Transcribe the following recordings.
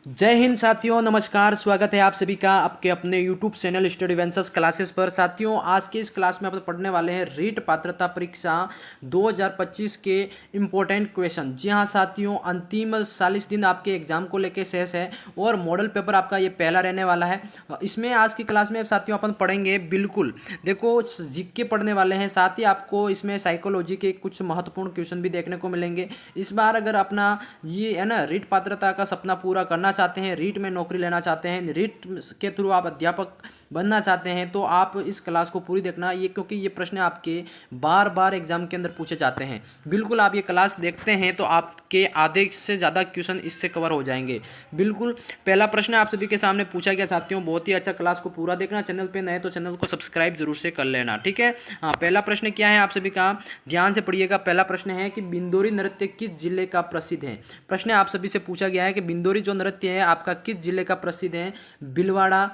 जय हिंद साथियों, नमस्कार। स्वागत है आप सभी का आपके अपने YouTube channel study ventures classes पर। साथियों, आज के इस क्लास में आप पढ़ने वाले हैं रीट पात्रता परीक्षा 2025 के इम्पोर्टेंट क्वेश्चन। जी हाँ साथियों, अंतिम 40 दिन आपके एग्जाम को लेकर शेष है और मॉडल पेपर आपका ये पहला रहने वाला है। इसमें आज की क्लास में साथियों अपन पढ़ेंगे, बिल्कुल देखो जीके पढ़ने वाले हैं, साथ ही आपको इसमें साइकोलॉजी के कुछ महत्वपूर्ण क्वेश्चन भी देखने को मिलेंगे। इस बार अगर अपना ये है ना रीट पात्रता का सपना पूरा करना चाहते हैं, रीट में नौकरी लेना चाहते हैं, रीट के थ्रू आप अध्यापक बनना चाहते हैं, तो आप इस क्लास को पूरी देखना ये, क्योंकि ये प्रश्न आपके बार बार एग्जाम के अंदर पूछे जाते हैं। बिल्कुल आप ये क्लास देखते हैं तो आपके आधे से ज़्यादा क्वेश्चन इससे कवर हो जाएंगे। बिल्कुल पहला प्रश्न आप सभी के सामने पूछा गया साथियों, बहुत ही अच्छा, क्लास को पूरा देखना। चैनल पे नए तो चैनल को सब्सक्राइब जरूर से कर लेना, ठीक है। हाँ, पहला प्रश्न क्या है आप सभी का, ध्यान से पढ़िएगा। पहला प्रश्न है कि बिंदोरी नृत्य किस जिले का प्रसिद्ध है। प्रश्न आप सभी से पूछा गया है कि बिंदोरी जो नृत्य है आपका किस जिले का प्रसिद्ध है। भीलवाड़ा,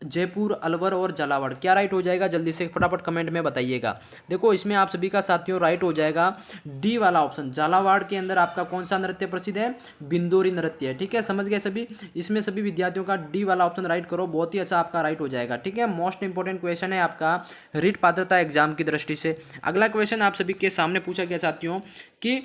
जयपुर, अलवर और झालावाड़। क्या राइट हो जाएगा, जल्दी से फटाफट कमेंट में बताइएगा। देखो इसमें आप सभी का साथियों राइट हो जाएगा डी वाला ऑप्शन। झालावाड़ के अंदर आपका कौन सा नृत्य प्रसिद्ध है, बिंदोरी नृत्य है, ठीक है। समझ गए सभी, इसमें सभी विद्यार्थियों का डी वाला ऑप्शन राइट करो, बहुत ही अच्छा आपका राइट हो जाएगा, ठीक है। मोस्ट इंपॉर्टेंट क्वेश्चन है आपका रीट पात्रता एग्जाम की दृष्टि से। अगला क्वेश्चन आप सभी के सामने पूछा गया साथियों कि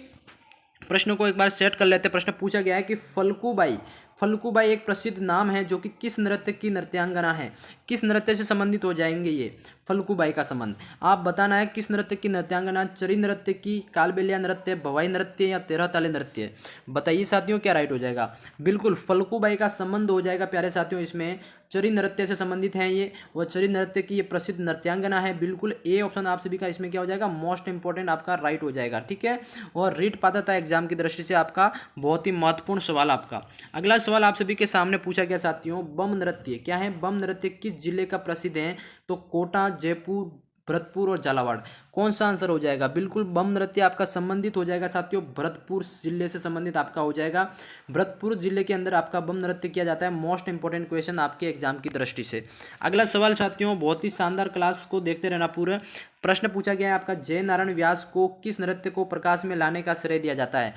प्रश्न को एक बार सेट कर लेते हैं। प्रश्न पूछा गया है कि फल्गुबाई, फल्गुबाई एक प्रसिद्ध नाम है जो कि किस नृत्य की नृत्यांगना है। किस नृत्य से संबंधित हो जाएंगे ये फल्गुबाई का संबंध, आप बताना है किस नृत्य की नृत्यांगना, चरी नृत्य की, कालबेलिया नृत्य, भवाई नृत्य या तेरह ताली नृत्य। बताइए साथियों क्या राइट हो जाएगा। बिल्कुल फल्गुबाई का संबंध हो जाएगा प्यारे साथियों, इसमें चरी नृत्य से संबंधित है ये, और चरी नृत्य की ये प्रसिद्ध नृत्यांगना है। बिल्कुल ए ऑप्शन आप सभी का इसमें क्या हो जाएगा, मोस्ट इंपॉर्टेंट आपका राइट हो जाएगा, ठीक है। और रीट पात्रता एग्जाम की दृष्टि से आपका बहुत ही महत्वपूर्ण सवाल आपका। अगला सवाल आप सभी के सामने पूछा गया साथियों, बम नृत्य क्या है, बम नृत्य किस जिले का प्रसिद्ध है। तो कोटा, जयपुर, भरतपुर और झालावाड़। कौन सा आंसर हो जाएगा। बिल्कुल बम नृत्य आपका संबंधित हो जाएगा साथियों, भरतपुर जिले से संबंधित आपका हो जाएगा। भरतपुर जिले के अंदर आपका बम नृत्य किया जाता है। मोस्ट इंपॉर्टेंट क्वेश्चन आपके एग्जाम की दृष्टि से। अगला सवाल साथियों, बहुत ही शानदार, क्लास को देखते रहना पूरा। प्रश्न पूछा गया है आपका, जय नारायण व्यास को किस नृत्य को प्रकाश में लाने का श्रेय दिया जाता है।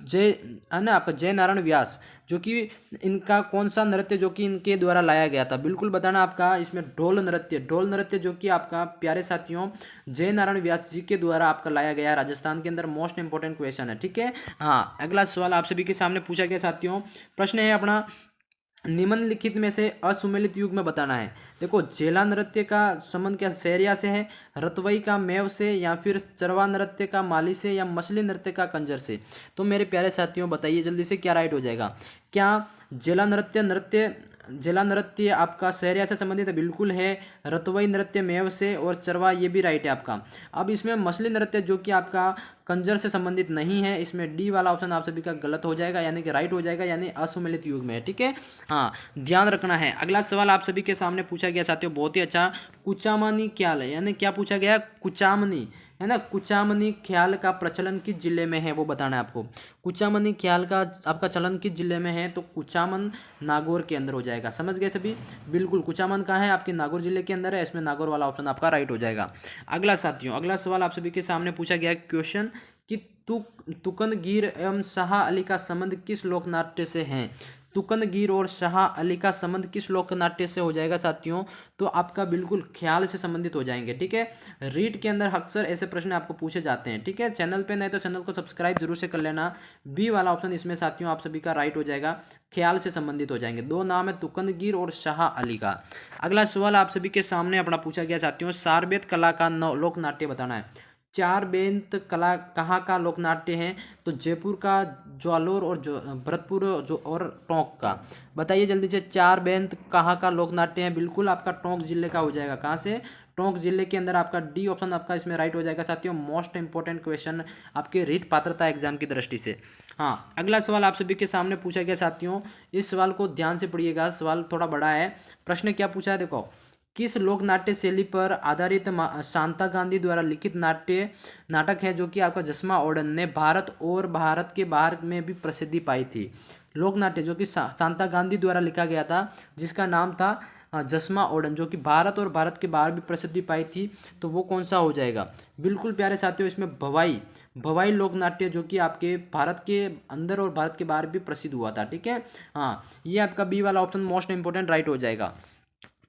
जय है ना आपका जय नारायण व्यास, जो कि इनका कौन सा नृत्य जो कि इनके द्वारा लाया गया था। बिल्कुल बताना आपका इसमें ढोल नृत्य, ढोल नृत्य जो कि आपका प्यारे साथियों जय नारायण व्यास जी के द्वारा आपका लाया गया है राजस्थान के अंदर। मोस्ट इंपॉर्टेंट क्वेश्चन है, ठीक है। हाँ, अगला सवाल आप सभी के सामने पूछा गया साथियों, प्रश्न है अपना, निम्नलिखित में से असुमेलित युग में बताना है। देखो झेला नृत्य का संबंध क्या सैरिया से है, रतवई का मेव से, या फिर चरवा नृत्य का माली से, या मछली नृत्य का कंजर से। तो मेरे प्यारे साथियों बताइए जल्दी से क्या राइट हो जाएगा। क्या झेला नृत्य झेला नृत्य आपका सहरिया से संबंधित है, बिल्कुल है। रतवई नृत्य मेव से, और चरवा ये भी राइट है आपका। अब इसमें मछली नृत्य जो कि आपका कंजर से संबंधित नहीं है, इसमें डी वाला ऑप्शन आप सभी का गलत हो जाएगा, यानी कि राइट हो जाएगा, यानी असुमेलित युग में है, ठीक है। हाँ, ध्यान रखना है। अगला सवाल आप सभी के सामने पूछा गया साथियों, बहुत ही अच्छा, कुचामनी ख्याल है, यानी क्या पूछा गया, कुचामनी है ना, कुचामनी ख्याल का प्रचलन किस जिले में है वो बताना है आपको। कुचामनी ख्याल का आपका चलन किस जिले में है, तो कुचामन नागौर के अंदर हो जाएगा। समझ गए सभी, बिल्कुल कुचामन कहाँ है, आपके नागौर जिले के अंदर है, इसमें नागौर वाला ऑप्शन आपका राइट हो जाएगा। अगला साथियों, अगला सवाल आप सभी के सामने पूछा गया क्वेश्चन कि तुकनगीर एवं शाह अली का संबंध किस लोकनाट्य से है। तुकनगीर और शाह अली का संबंध किस लोकनाट्य से हो जाएगा साथियों, तो आपका बिल्कुल ख्याल से संबंधित हो जाएंगे, ठीक है। रीट के अंदर अक्सर ऐसे प्रश्न आपको पूछे जाते हैं, ठीक है। चैनल पे नए तो चैनल को सब्सक्राइब जरूर से कर लेना। बी वाला ऑप्शन इसमें साथियों आप सभी का राइट हो जाएगा, ख्याल से संबंधित हो जाएंगे। दो नाम है तुकनगीर और शाह अली का। अगला सवाल आप सभी के सामने अपना पूछा गया साथियों, सारबेत कला का लोकनाट्य बताना है। चार बेंत कला कहाँ का लोकनाट्य है, तो जयपुर का, ज्वालोर और जो भरतपुर जो और टोंक का। बताइए जल्दी से, चार बेंत कहाँ का लोकनाट्य है। बिल्कुल आपका टोंक जिले का हो जाएगा। कहाँ से, टोंक जिले के अंदर आपका डी ऑप्शन आपका इसमें राइट हो जाएगा साथियों। मोस्ट इंपॉर्टेंट क्वेश्चन आपके रीट पात्रता एग्जाम की दृष्टि से। हाँ, अगला सवाल आप सभी के सामने पूछा गया साथियों, इस सवाल को ध्यान से पढ़िएगा, सवाल थोड़ा बड़ा है। प्रश्न क्या पूछा है देखो, किस लोक नाट्य शैली पर आधारित शांता गांधी द्वारा लिखित नाटक है जो कि आपका जसमा ओडन ने भारत और भारत के बाहर में भी प्रसिद्धि पाई थी। लोक नाट्य जो कि शांता गांधी द्वारा लिखा गया था, जिसका नाम था जसमा ओडन, जो कि भारत और भारत के बाहर भी प्रसिद्धि पाई थी, तो वो कौन सा हो जाएगा। बिल्कुल प्यारे साथियों, इसमें भवाई भवाई लोक नाट्य जो कि आपके भारत के अंदर और भारत के बाहर भी प्रसिद्ध हुआ था। ठीक है, हाँ, ये आपका बी वाला ऑप्शन मोस्ट इंपोर्टेंट राइट हो जाएगा।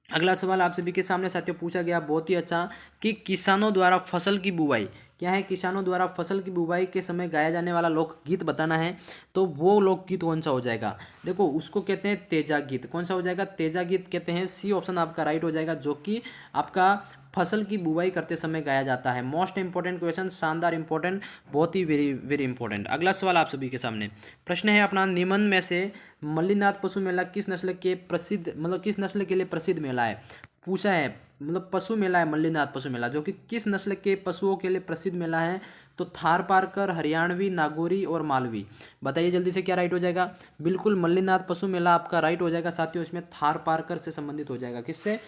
अगला सवाल आप सभी के सामने साथियों पूछा गया बहुत ही अच्छा कि किसानों द्वारा फसल की बुवाई, क्या है, किसानों द्वारा फसल की बुवाई के समय गाया जाने वाला लोकगीत बताना है। तो वो लोकगीत कौन सा हो जाएगा, देखो उसको कहते हैं तेजा गीत। कौन सा हो जाएगा, तेजा गीत कहते हैं। सी ऑप्शन आपका राइट हो जाएगा, जो कि आपका फसल की बुवाई करते समय गाया जाता है। मोस्ट इंपॉर्टेंट क्वेश्चन, शानदार इंपॉर्टेंट, बहुत ही वेरी वेरी इंपॉर्टेंट। अगला सवाल आप सभी के सामने प्रश्न है अपना, निम्न में से मल्लीनाथ पशु मेला किस नस्ल के प्रसिद्ध, मतलब किस नस्ल के लिए प्रसिद्ध मेला है, पूछा है। मतलब पशु मेला है मल्लीनाथ पशु मेला, जो कि किस नस्ल के पशुओं के लिए प्रसिद्ध मेला है। तो थारपारकर, हरियाणवी, नागौरी और मालवी। बताइए जल्दी से क्या राइट हो जाएगा। बिल्कुल मल्लीनाथ पशु मेला आपका राइट हो जाएगा साथियों। इसमें थारपारकर से संबंधित हो जाएगा, किससे,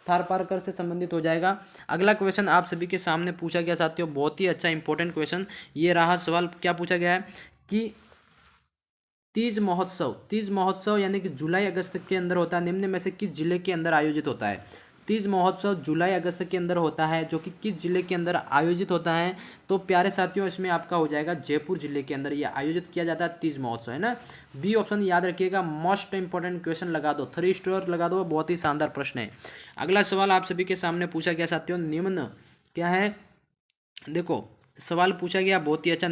थारपारकर से संबंधित हो जाएगा। अगला क्वेश्चन आप सभी के सामने पूछा गया साथियों, बहुत ही अच्छा इंपॉर्टेंट क्वेश्चन ये रहा। सवाल क्या पूछा गया है कि तीज महोत्सव यानी कि जुलाई अगस्त के अंदर होता है, निम्न में से किस जिले के अंदर आयोजित होता है। तीज महोत्सव जुलाई अगस्त के अंदर होता है, जो कि किस जिले के अंदर आयोजित होता है। तो प्यारे साथियों इसमें आपका हो जाएगा जयपुर जिले के अंदर ये आयोजित किया जाता है तीज महोत्सव, है ना। बी ऑप्शन याद रखिएगा, मोस्ट इंपॉर्टेंट क्वेश्चन लगा दो, 3 स्टार लगा दो, बहुत ही शानदार प्रश्न है। अगला सवाल आप सभी के सामने पूछा गया साथियों, निम्न क्या है, देखो सवाल पूछा गया बहुत ही अच्छा,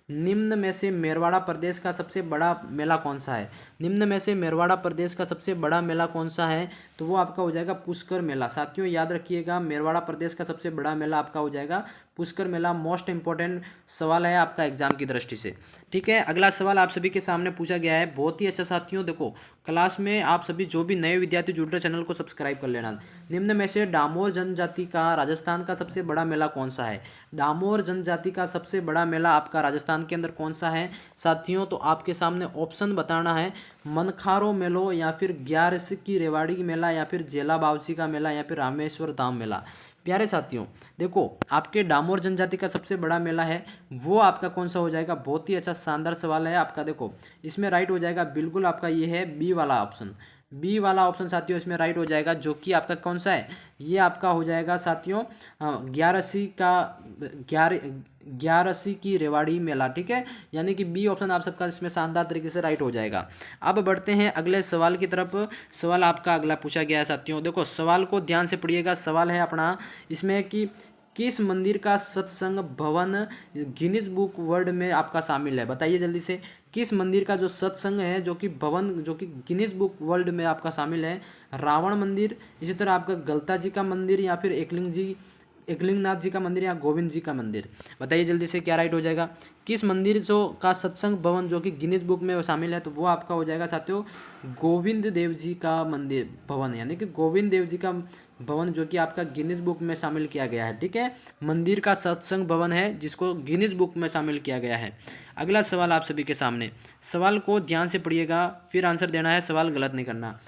निम्न में से मेरवाड़ा प्रदेश का सबसे बड़ा मेला कौन सा है। निम्न में से मेरवाड़ा प्रदेश का सबसे बड़ा मेला कौन सा है। तो वो आपका हो जाएगा पुष्कर मेला। साथियों याद रखिएगा, मेरवाड़ा प्रदेश का सबसे बड़ा मेला आपका हो जाएगा पुष्कर मेला। मोस्ट इंपॉर्टेंट सवाल है आपका एग्जाम की दृष्टि से। ठीक है, अगला सवाल आप सभी के सामने पूछा गया है बहुत ही अच्छा साथियों। देखो क्लास में आप सभी जो भी नए विद्यार्थी जुड़ रहे, चैनल को सब्सक्राइब कर लेना। निम्न में से डामोर जनजाति का राजस्थान का सबसे बड़ा मेला कौन सा है। डामोर जनजाति का सबसे बड़ा मेला आपका राजस्थान के अंदर कौन सा है साथियों। तो आपके सामने ऑप्शन बताना है, मनखारो मेलो, या फिर ग्यारस की रेवाड़ी मेला, या फिर जेला बावसी का मेला, या फिर रामेश्वर धाम मेला। प्यारे साथियों देखो आपके डामोर जनजाति का सबसे बड़ा मेला है, वो आपका कौन सा हो जाएगा। बहुत ही अच्छा शानदार सवाल है आपका। देखो इसमें राइट हो जाएगा बिल्कुल आपका ये है बी वाला ऑप्शन। बी वाला ऑप्शन साथियों इसमें राइट हो जाएगा, जो कि आपका कौन सा है, ये आपका हो जाएगा साथियों ग्यारसी की रेवाड़ी मेला। ठीक है, यानी कि बी ऑप्शन आप सबका इसमें शानदार तरीके से राइट हो जाएगा। अब बढ़ते हैं अगले सवाल की तरफ। सवाल आपका अगला पूछा गया है साथियों, देखो सवाल को ध्यान से पढ़िएगा। सवाल है अपना इसमें कि किस मंदिर का सत्संग भवन गिनीज बुक वर्ल्ड में आपका शामिल है। बताइए जल्दी से, किस मंदिर का जो सत्संग है, जो कि भवन, जो कि गिनीज बुक वर्ल्ड में आपका शामिल है। रावण मंदिर, इसी तरह आपका गलता जी का मंदिर, या फिर एकलिंगनाथ जी का मंदिर, या गोविंद जी का मंदिर। बताइए जल्दी से क्या राइट हो जाएगा। किस मंदिर जो का सत्संग भवन जो कि गिनीज बुक में शामिल है, तो वो आपका हो जाएगा साथियों गोविंद देव जी का मंदिर भवन, यानी कि गोविंद देव जी का भवन, जो कि आपका गिनीज बुक में शामिल किया गया है। ठीक है, मंदिर का सत्संग भवन है जिसको गिनीज बुक में शामिल किया गया है। अगला सवाल आप सभी के सामने, सवाल को ध्यान से पढ़िएगा, फिर आंसर देना है, सवाल गलत नहीं करना।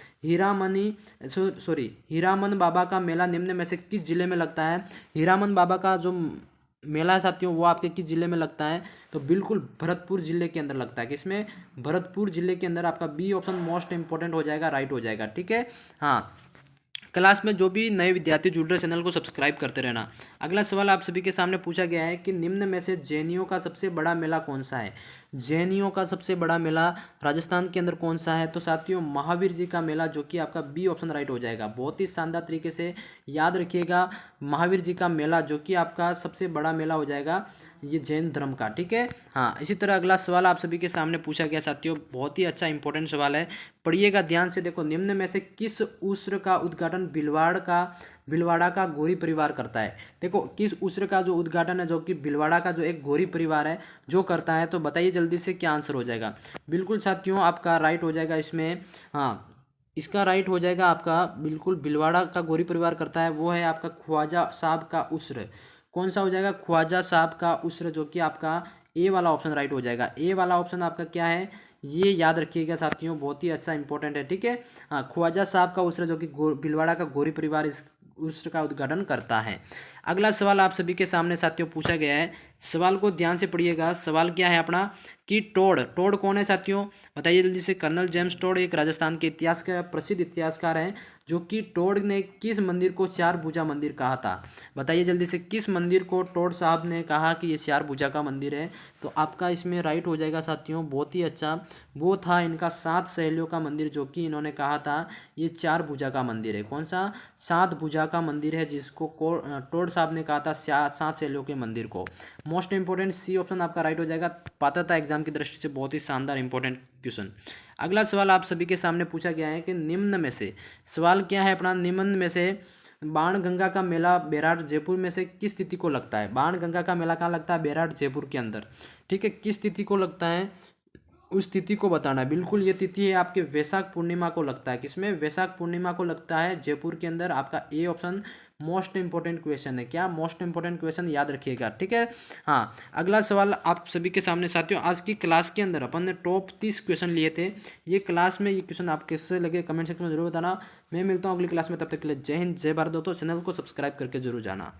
हीरामन बाबा का मेला निम्न में से किस जिले में लगता है। हीरामन बाबा का जो मेला है साथियों वो आपके किस जिले में लगता है। तो बिल्कुल भरतपुर जिले के अंदर लगता है। किसमें, भरतपुर जिले के अंदर। आपका बी ऑप्शन मोस्ट इंपॉर्टेंट हो जाएगा, राइट हो जाएगा। ठीक है, हाँ, क्लास में जो भी नए विद्यार्थी जुड़ रहे चैनल को सब्सक्राइब करते रहना। अगला सवाल आप सभी के सामने पूछा गया है कि निम्न में से जैनियों का सबसे बड़ा मेला कौन सा है। जैनियों का सबसे बड़ा मेला राजस्थान के अंदर कौन सा है। तो साथियों महावीर जी का मेला, जो कि आपका बी ऑप्शन राइट हो जाएगा। बहुत ही शानदार तरीके से याद रखिएगा, महावीर जी का मेला जो कि आपका सबसे बड़ा मेला हो जाएगा ये जैन धर्म का। ठीक है, हाँ, इसी तरह अगला सवाल आप सभी के सामने पूछा गया साथियों, बहुत ही अच्छा इंपॉर्टेंट सवाल है, पढ़िएगा ध्यान से। देखो निम्न में से किस उस्र का उद्घाटन भीलवाड़ा का गौरी परिवार करता है। देखो किस उस्र का जो उद्घाटन है, जो कि भीलवाड़ा का जो एक गौरी परिवार है जो करता है। तो बताइए जल्दी से क्या आंसर हो जाएगा। बिल्कुल साथियों आपका राइट हो जाएगा इसमें, हाँ, इसका राइट हो जाएगा आपका बिल्कुल भीलवाड़ा का गौरी परिवार करता है, वो है आपका ख्वाजा साहब का उस्र। कौन सा हो जाएगा, ख्वाजा साहब का उस्र, जो कि आपका ए वाला ऑप्शन राइट हो जाएगा। ए वाला ऑप्शन आपका क्या है, ये याद रखिएगा साथियों, बहुत ही अच्छा इंपॉर्टेंट है। ठीक है, हाँ, ख्वाजा साहब का उस्र, जो कि भीलवाड़ा का गौरी परिवार इस उस्र का उद्घाटन करता है। अगला सवाल आप सभी के सामने साथियों पूछा गया है सवाल को ध्यान से पढ़िएगा। सवाल क्या है अपना कि टोड टोड कौन है साथियों, बताइए जल्दी से। कर्नल जेम्स टोड एक राजस्थान के इतिहास का प्रसिद्ध इतिहासकार हैं, जो कि टोड ने किस मंदिर को चार भुजा मंदिर कहा था, बताइए जल्दी से। किस मंदिर को टोड साहब ने कहा कि ये चार भुजा का मंदिर है, तो आपका इसमें राइट हो जाएगा साथियों, बहुत ही अच्छा। वो था इनका सात सहेलियों का मंदिर, जो कि इन्होंने कहा था ये चार भुजा का मंदिर है। कौन सा? सात भुजा का मंदिर है, जिसको टोड साहब ने कहा था सात सहेलियों के मंदिर को। मोस्ट इंपोर्टेंट सी ऑप्शन आपका राइट हो जाएगा। पात्रता एग्जाम की दृष्टि से बहुत ही शानदार इंपॉर्टेंट क्वेश्चन। अगला सवाल आप सभी के सामने पूछा गया है कि निम्न में से, सवाल क्या है अपना, निम्न में से बाणगंगा का मेला बैराट जयपुर में से किस तिथि को लगता है। बाणगंगा का मेला कहाँ लगता है? बैराट जयपुर के अंदर। ठीक है, किस तिथि को लगता है उस तिथि को बताना है। बिल्कुल ये तिथि है आपके वैशाख पूर्णिमा को लगता है। किसमें? वैशाख पूर्णिमा को लगता है जयपुर के अंदर। आपका A option most important question है। क्या? मोस्ट इंपोर्टेंट क्वेश्चन याद रखिएगा, ठीक है। हाँ, अगला सवाल आप सभी के सामने साथियों, आज की क्लास के अंदर अपन ने टॉप 30 क्वेश्चन लिए थे। ये क्लास में ये क्वेश्चन आप कैसे लगे कमेंट सेक्शन में जरूर बताना। मैं मिलता हूँ अगली क्लास में, तब तक के लिए जय हिंद, जय भारत दोस्तों। चैनल को सब्सक्राइब करके जरूर जाना।